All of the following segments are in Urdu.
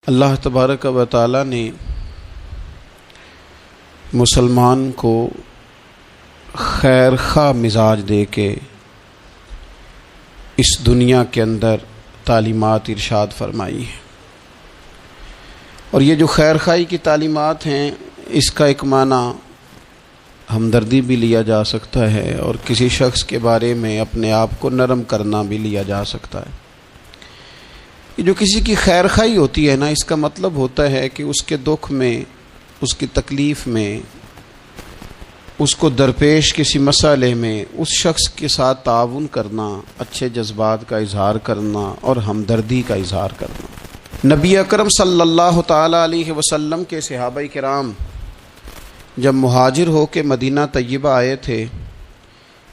اللہ تبارک و تعالی نے مسلمان کو خیر خواہ مزاج دے کے اس دنیا کے اندر تعلیمات ارشاد فرمائی ہیں، اور یہ جو خیر خواہی کی تعلیمات ہیں اس کا ایک معنی ہمدردی بھی لیا جا سکتا ہے، اور کسی شخص کے بارے میں اپنے آپ کو نرم کرنا بھی لیا جا سکتا ہے۔ یہ جو کسی کی خیر خواہی ہوتی ہے نا، اس کا مطلب ہوتا ہے کہ اس کے دکھ میں، اس کی تکلیف میں، اس کو درپیش کسی مسئلے میں اس شخص کے ساتھ تعاون کرنا، اچھے جذبات کا اظہار کرنا اور ہمدردی کا اظہار کرنا۔ نبی اکرم صلی اللہ تعالی علیہ وسلم کے صحابہ کرام جب مہاجر ہو کے مدینہ طیبہ آئے تھے،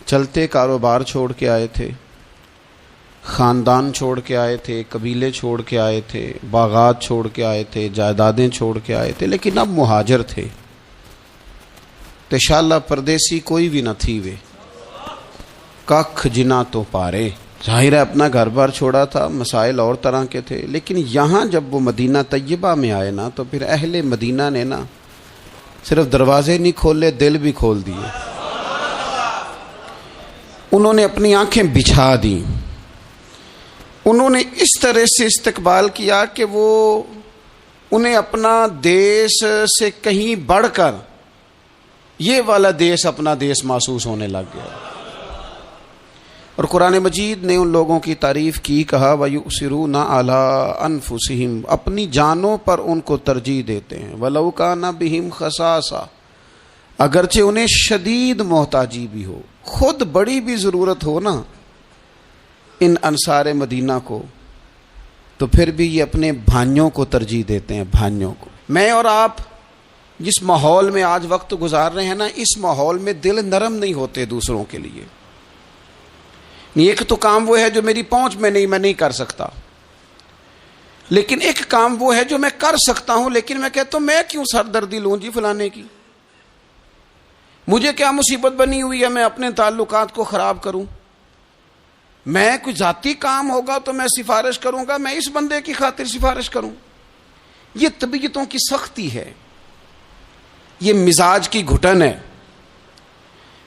چلتے کاروبار چھوڑ کے آئے تھے، خاندان چھوڑ کے آئے تھے، قبیلے چھوڑ کے آئے تھے، باغات چھوڑ کے آئے تھے، جائیدادیں چھوڑ کے آئے تھے، لیکن اب مہاجر تھے۔ تشالہ پردیسی کوئی بھی نہ تھی وے، ککھ جنا تو پارے۔ ظاہر ہے اپنا گھر بار چھوڑا تھا، مسائل اور طرح کے تھے، لیکن یہاں جب وہ مدینہ طیبہ میں آئے نا، تو پھر اہل مدینہ نے نا صرف دروازے نہیں کھولے، دل بھی کھول دیے۔ انہوں نے اپنی آنکھیں بچھا دیں، انہوں نے اس طرح سے استقبال کیا کہ وہ انہیں اپنا دیس سے کہیں بڑھ کر یہ والا دیس اپنا دیس محسوس ہونے لگ گیا۔ اور قرآن مجید نے ان لوگوں کی تعریف کی، کہا وَيُؤْثِرُونَ عَلَىٰ أَنفُسِهِمْ، اپنی جانوں پر ان کو ترجیح دیتے ہیں، وَلَوْ كَانَ بِهِمْ خَصَاصَةٌ، اگرچہ انہیں شدید محتاجی بھی ہو، خود بڑی بھی ضرورت ہو نا ان انصار مدینہ کو، تو پھر بھی یہ اپنے بھائیوں کو ترجیح دیتے ہیں، بھائیوں کو۔ میں اور آپ جس ماحول میں آج وقت گزار رہے ہیں نا، اس ماحول میں دل نرم نہیں ہوتے دوسروں کے لیے۔ ایک تو کام وہ ہے جو میری پہنچ میں نہیں، میں نہیں کر سکتا، لیکن ایک کام وہ ہے جو میں کر سکتا ہوں، لیکن میں کہتا ہوں میں کیوں سردردی لوں جی فلانے کی، مجھے کیا مصیبت بنی ہوئی ہے میں اپنے تعلقات کو خراب کروں؟ میں کوئی ذاتی کام ہوگا تو میں سفارش کروں گا، میں اس بندے کی خاطر سفارش کروں؟ یہ طبیعتوں کی سختی ہے، یہ مزاج کی گھٹن ہے۔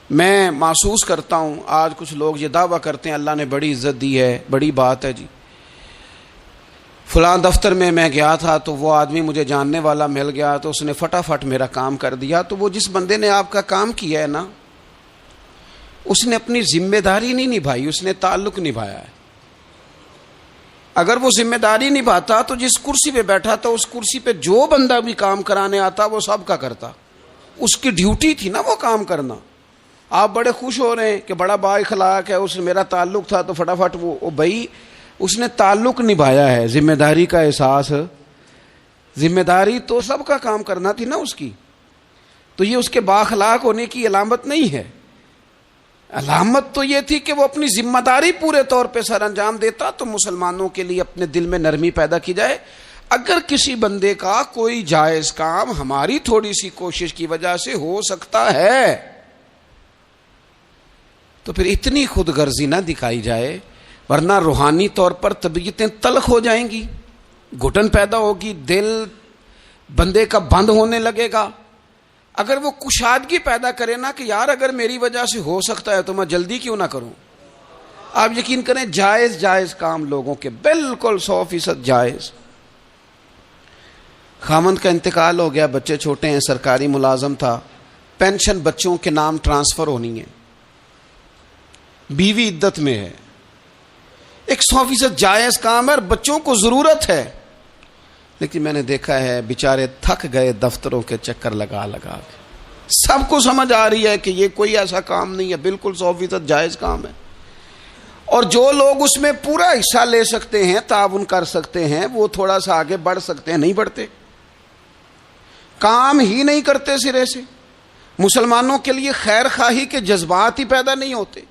میں محسوس کرتا ہوں آج کچھ لوگ یہ دعویٰ کرتے ہیں اللہ نے بڑی عزت دی ہے، بڑی بات ہے جی، فلاں دفتر میں گیا تھا تو وہ آدمی مجھے جاننے والا مل گیا تو اس نے فٹافٹ میرا کام کر دیا۔ تو وہ جس بندے نے آپ کا کام کیا ہے نا، اس نے اپنی ذمہ داری نہیں نبھائی، اس نے تعلق نبھایا ہے۔ اگر وہ ذمہ داری نبھاتا تو جس کرسی پہ بیٹھا تھا اس کرسی پہ جو بندہ بھی کام کرانے آتا وہ سب کا کرتا، اس کی ڈیوٹی تھی نا وہ کام کرنا۔ آپ بڑے خوش ہو رہے ہیں کہ بڑا با اخلاق ہے، اس سے میرا تعلق تھا تو فٹافٹ وہ بھائی اس نے تعلق نبھایا ہے، ذمہ داری کا احساس، ذمہ داری تو سب کا کام کرنا تھی نا اس کی۔ تو یہ اس کے با اخلاق ہونے کی علامت نہیں ہے، علامت تو یہ تھی کہ وہ اپنی ذمہ داری پورے طور پہ سر انجام دیتا۔ تو مسلمانوں کے لیے اپنے دل میں نرمی پیدا کی جائے، اگر کسی بندے کا کوئی جائز کام ہماری تھوڑی سی کوشش کی وجہ سے ہو سکتا ہے تو پھر اتنی خود غرضی نہ دکھائی جائے، ورنہ روحانی طور پر طبیعتیں تلخ ہو جائیں گی، گھٹن پیدا ہوگی، دل بندے کا بند ہونے لگے گا۔ اگر وہ کشادگی پیدا کرے نا کہ یار اگر میری وجہ سے ہو سکتا ہے تو میں جلدی کیوں نہ کروں۔ آپ یقین کریں جائز کام لوگوں کے بالکل 100% جائز۔ خامند کا انتقال ہو گیا، بچے چھوٹے ہیں، سرکاری ملازم تھا، پینشن بچوں کے نام ٹرانسفر ہونی ہے، بیوی عدت میں ہے، ایک 100% جائز کام ہے اور بچوں کو ضرورت ہے، لیکن میں نے دیکھا ہے بیچارے تھک گئے دفتروں کے چکر لگا لگا کے۔ سب کو سمجھ آ رہی ہے کہ یہ کوئی ایسا کام نہیں ہے، بالکل 100% جائز کام ہے، اور جو لوگ اس میں پورا حصہ لے سکتے ہیں، تعاون کر سکتے ہیں، وہ تھوڑا سا آگے بڑھ سکتے ہیں، نہیں بڑھتے، کام ہی نہیں کرتے سرے سے۔ مسلمانوں کے لیے خیر خواہی کے جذبات ہی پیدا نہیں ہوتے،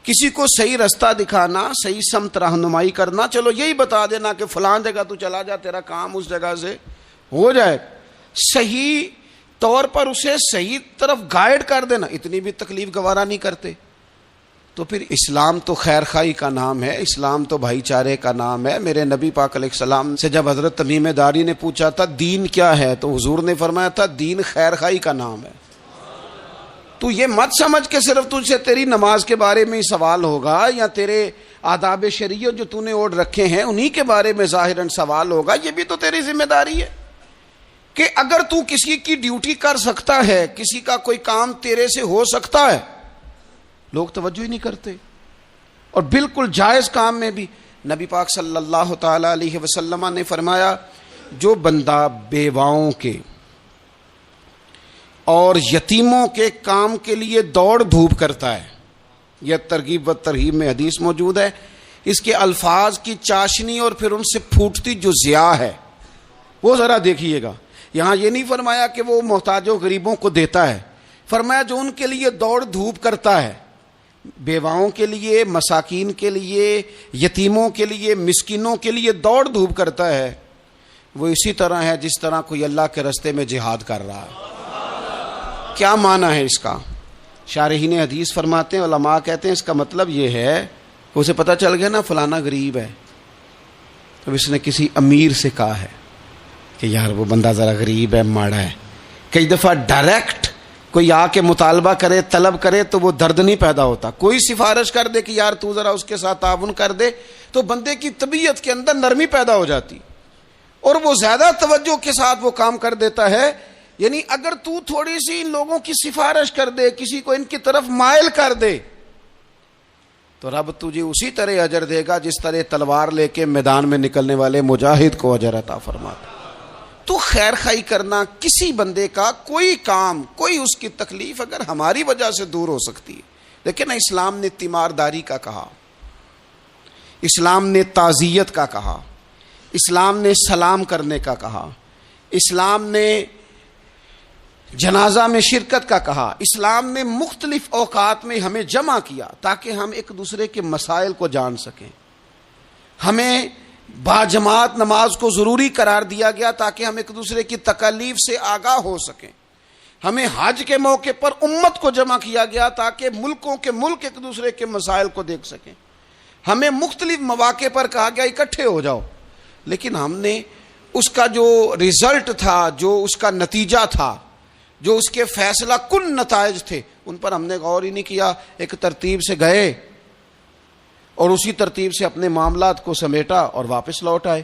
کسی کو صحیح رستہ دکھانا، صحیح سمت رہنمائی کرنا، چلو یہی بتا دینا کہ فلاں جگہ تو چلا جا، تیرا کام اس جگہ سے ہو جائے، صحیح طور پر اسے صحیح طرف گائیڈ کر دینا، اتنی بھی تکلیف گوارا نہیں کرتے۔ تو پھر اسلام تو خیر خواہی کا نام ہے، اسلام تو بھائی چارے کا نام ہے۔ میرے نبی پاک علیہ السلام سے جب حضرت تمیم داری نے پوچھا تھا دین کیا ہے، تو حضور نے فرمایا تھا دین خیر خواہی کا نام ہے۔ تو یہ مت سمجھ کہ صرف تجھ سے تیری نماز کے بارے میں ہی سوال ہوگا، یا تیرے آداب شریعت جو تو نے اوڑھ رکھے ہیں انہی کے بارے میں ظاہراً سوال ہوگا۔ یہ بھی تو تیری ذمہ داری ہے کہ اگر تو کسی کی ڈیوٹی کر سکتا ہے، کسی کا کوئی کام تیرے سے ہو سکتا ہے، لوگ توجہ ہی نہیں کرتے۔ اور بالکل جائز کام میں بھی نبی پاک صلی اللہ تعالی علیہ وسلم نے فرمایا جو بندہ بیواؤں کے اور یتیموں کے کام کے لیے دوڑ دھوپ کرتا ہے، یہ ترغیب و ترہیب میں حدیث موجود ہے، اس کے الفاظ کی چاشنی اور پھر ان سے پھوٹتی جو ضیاء ہے وہ ذرا دیکھیے گا۔ یہاں یہ نہیں فرمایا کہ وہ محتاجوں غریبوں کو دیتا ہے، فرمایا جو ان کے لیے دوڑ دھوپ کرتا ہے، بیواؤں کے لیے، مساکین کے لیے، یتیموں کے لیے، مسکینوں کے لیے دوڑ دھوپ کرتا ہے، وہ اسی طرح ہے جس طرح کوئی اللہ کے راستے میں جہاد کر رہا ہے۔ کیا معنی ہے اس کا؟ شارحین حدیث فرماتے ہیں، علماء کہتے ہیں اس کا مطلب یہ ہے کہ اسے پتہ چل گیا نا فلانا غریب ہے، تو اس نے کسی امیر سے کہا ہے کہ یار وہ بندہ ذرا غریب ہے، ماڑا ہے۔ کئی دفعہ ڈائریکٹ کوئی آ کے مطالبہ کرے، طلب کرے تو وہ درد نہیں پیدا ہوتا، کوئی سفارش کر دے کہ یار تو ذرا اس کے ساتھ تعاون کر دے، تو بندے کی طبیعت کے اندر نرمی پیدا ہو جاتی اور وہ زیادہ توجہ کے ساتھ وہ کام کر دیتا ہے۔ یعنی اگر تو تھوڑی سی ان لوگوں کی سفارش کر دے، کسی کو ان کی طرف مائل کر دے، تو رب تجھے اسی طرح اجر دے گا جس طرح تلوار لے کے میدان میں نکلنے والے مجاہد کو اجر عطا فرماتا۔ تو خیر خواہی کرنا، کسی بندے کا کوئی کام، کوئی اس کی تکلیف اگر ہماری وجہ سے دور ہو سکتی ہے، لیکن اسلام نے تیمارداری کا کہا، اسلام نے تعزیت کا کہا، اسلام نے سلام کرنے کا کہا، اسلام نے جنازہ میں شرکت کا کہا، اسلام نے مختلف اوقات میں ہمیں جمع کیا تاکہ ہم ایک دوسرے کے مسائل کو جان سکیں۔ ہمیں باجماعت نماز کو ضروری قرار دیا گیا تاکہ ہم ایک دوسرے کی تکالیف سے آگاہ ہو سکیں۔ ہمیں حج کے موقع پر امت کو جمع کیا گیا تاکہ ملکوں کے ملک ایک دوسرے کے مسائل کو دیکھ سکیں۔ ہمیں مختلف مواقع پر کہا گیا اکٹھے ہو جاؤ، لیکن ہم نے اس کا جو رزلٹ تھا، جو اس کا نتیجہ تھا، جو اس کے فیصلہ کن نتائج تھے، ان پر ہم نے غور ہی نہیں کیا۔ ایک ترتیب سے گئے اور اسی ترتیب سے اپنے معاملات کو سمیٹا اور واپس لوٹ آئے۔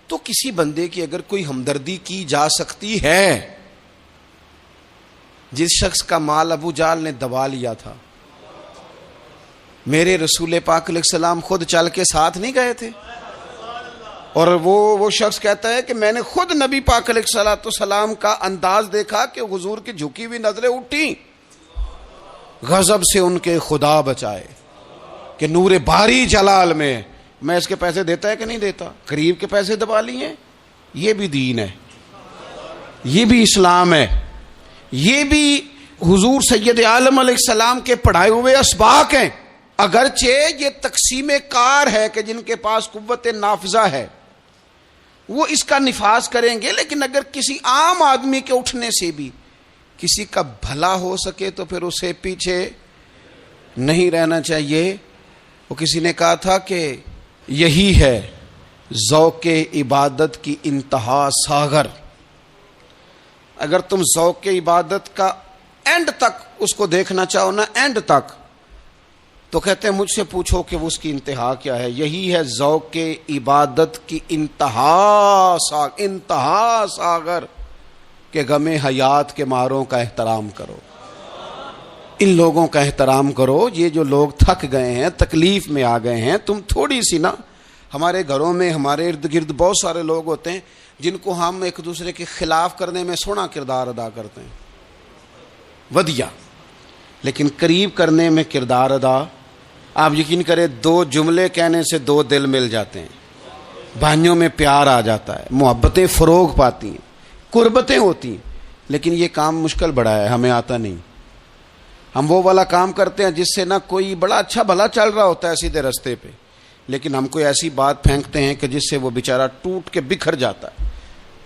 تو کسی بندے کی اگر کوئی ہمدردی کی جا سکتی ہے، جس شخص کا مال ابو جہل نے دبا لیا تھا، میرے رسول پاک علیہ السلام خود چل کے ساتھ نہیں گئے تھے، اور وہ شخص کہتا ہے کہ میں نے خود نبی پاک علیہ السلام کا انداز دیکھا کہ حضور کی جھکی ہوئی نظریں اٹھی، غضب سے ان کے خدا بچائے کہ نور باری جلال میں اس کے پیسے دیتا ہے کہ نہیں دیتا، غریب کے پیسے دبا لیے۔ یہ بھی دین ہے، یہ بھی اسلام ہے، یہ بھی حضور سید عالم علیہ السلام کے پڑھائے ہوئے اسباق ہیں۔ اگرچہ یہ تقسیم کار ہے کہ جن کے پاس قوت نافذہ ہے وہ اس کا نفاذ کریں گے، لیکن اگر کسی عام آدمی کے اٹھنے سے بھی کسی کا بھلا ہو سکے تو پھر اسے پیچھے نہیں رہنا چاہیے۔ وہ کسی نے کہا تھا کہ یہی ہے ذوق عبادت کی انتہا ساغر۔ اگر تم ذوق عبادت کا اینڈ تک اس کو دیکھنا چاہو نا، اینڈ تک، تو کہتے ہیں مجھ سے پوچھو کہ وہ اس کی انتہا کیا ہے۔ یہی ہے ذوق عبادت کی انتہا ساغر کہ غم حیات کے ماروں کا احترام کرو، ان لوگوں کا احترام کرو۔ یہ جو لوگ تھک گئے ہیں، تکلیف میں آ گئے ہیں، تم تھوڑی سی نا، ہمارے گھروں میں ہمارے ارد گرد بہت سارے لوگ ہوتے ہیں جن کو ہم ایک دوسرے کے خلاف کرنے میں سونا کردار ادا کرتے ہیں، ودیا، لیکن قریب کرنے میں کردار ادا، آپ یقین کریں 2 جملے کہنے سے 2 دل مل جاتے ہیں، بھائیوں میں پیار آ جاتا ہے، محبتیں فروغ پاتی ہیں، قربتیں ہوتی ہیں۔ لیکن یہ کام مشکل بڑا ہے، ہمیں آتا نہیں۔ ہم وہ والا کام کرتے ہیں جس سے نہ کوئی بڑا اچھا بھلا چل رہا ہوتا ہے سیدھے رستے پہ، لیکن ہم کوئی ایسی بات پھینکتے ہیں کہ جس سے وہ بیچارہ ٹوٹ کے بکھر جاتا ہے۔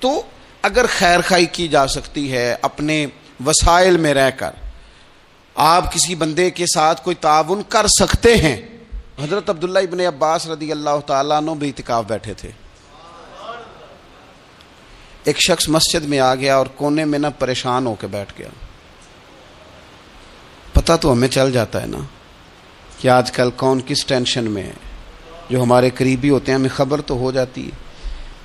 تو اگر خیر خواہی کی جا سکتی ہے اپنے وسائل میں رہ کر، آپ کسی بندے کے ساتھ کوئی تعاون کر سکتے ہیں. حضرت عبداللہ ابن عباس رضی اللہ تعالیٰ عنہ بھی اعتکاف بیٹھے تھے. ایک شخص مسجد میں آ گیا اور کونے میں نہ پریشان ہو کے بیٹھ گیا. پتہ تو ہمیں چل جاتا ہے نا کہ آج کل کون کس ٹینشن میں ہے. جو ہمارے قریبی ہوتے ہیں ہمیں خبر تو ہو جاتی ہے.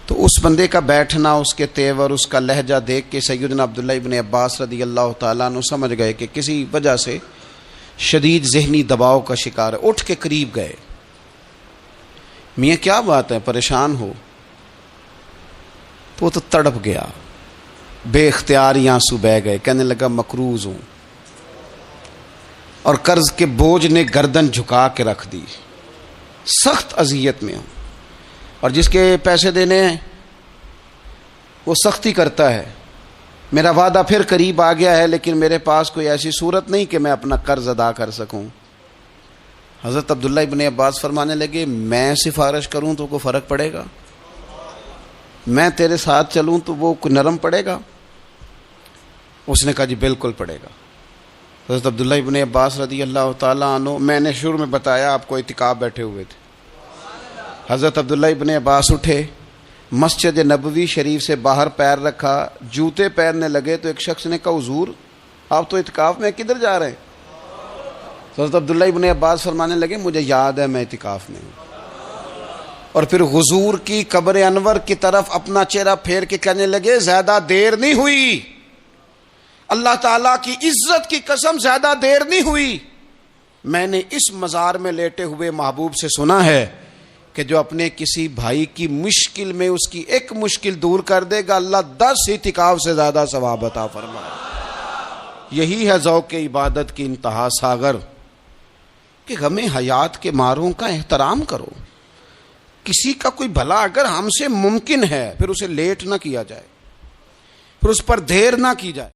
تو اس بندے کا بیٹھنا، اس کے تیور، اس کا لہجہ دیکھ کے سیدنا عبداللہ ابن عباس رضی اللہ تعالیٰ عنہ سمجھ گئے کہ کسی وجہ سے شدید ذہنی دباؤ کا شکار ہے. اٹھ کے قریب گئے. میاں کیا بات ہے، پریشان ہو؟ تو وہ تو تڑپ گیا، بے اختیار ہی آنسو بہہ گئے. کہنے لگا مقروض ہوں اور قرض کے بوجھ نے گردن جھکا کے رکھ دی، سخت اذیت میں ہوں، اور جس کے پیسے دینے ہیں وہ سختی کرتا ہے. میرا وعدہ پھر قریب آ گیا ہے لیکن میرے پاس کوئی ایسی صورت نہیں کہ میں اپنا قرض ادا کر سکوں. حضرت عبداللہ ابن عباس فرمانے لگے میں سفارش کروں تو کوئی فرق پڑے گا؟ میں تیرے ساتھ چلوں تو وہ کوئی نرم پڑے گا؟ اس نے کہا جی بالکل پڑے گا. حضرت عبداللہ ابن عباس رضی اللہ تعالیٰ عنہ، میں نے شروع میں بتایا آپ کو اعتکاف بیٹھے ہوئے تھے. حضرت عبداللہ ابن عباس اٹھے، مسجد نبوی شریف سے باہر پیر رکھا، جوتے پہننے لگے تو ایک شخص نے کہا حضور آپ تو اعتکاف میں کدھر جا رہے ہیں؟ حضرت عبداللہ ابن عباس فرمانے لگے مجھے یاد ہے میں اعتکاف میں ہوں. اور پھر حضور کی قبر انور کی طرف اپنا چہرہ پھیر کے کہنے لگے زیادہ دیر نہیں ہوئی، اللہ تعالیٰ کی عزت کی قسم زیادہ دیر نہیں ہوئی. میں نے اس مزار میں لیٹے ہوئے محبوب سے سنا ہے کہ جو اپنے کسی بھائی کی مشکل میں اس کی ایک مشکل دور کر دے گا اللہ 10 اعتکاف سے زیادہ ثواب عطا فرمائے. یہی ہے ذوق عبادت کی انتہا ساغر کہ غم حیات کے ماروں کا احترام کرو. کسی کا کوئی بھلا اگر ہم سے ممکن ہے پھر اسے لیٹ نہ کیا جائے، پھر اس پر دیر نہ کی جائے.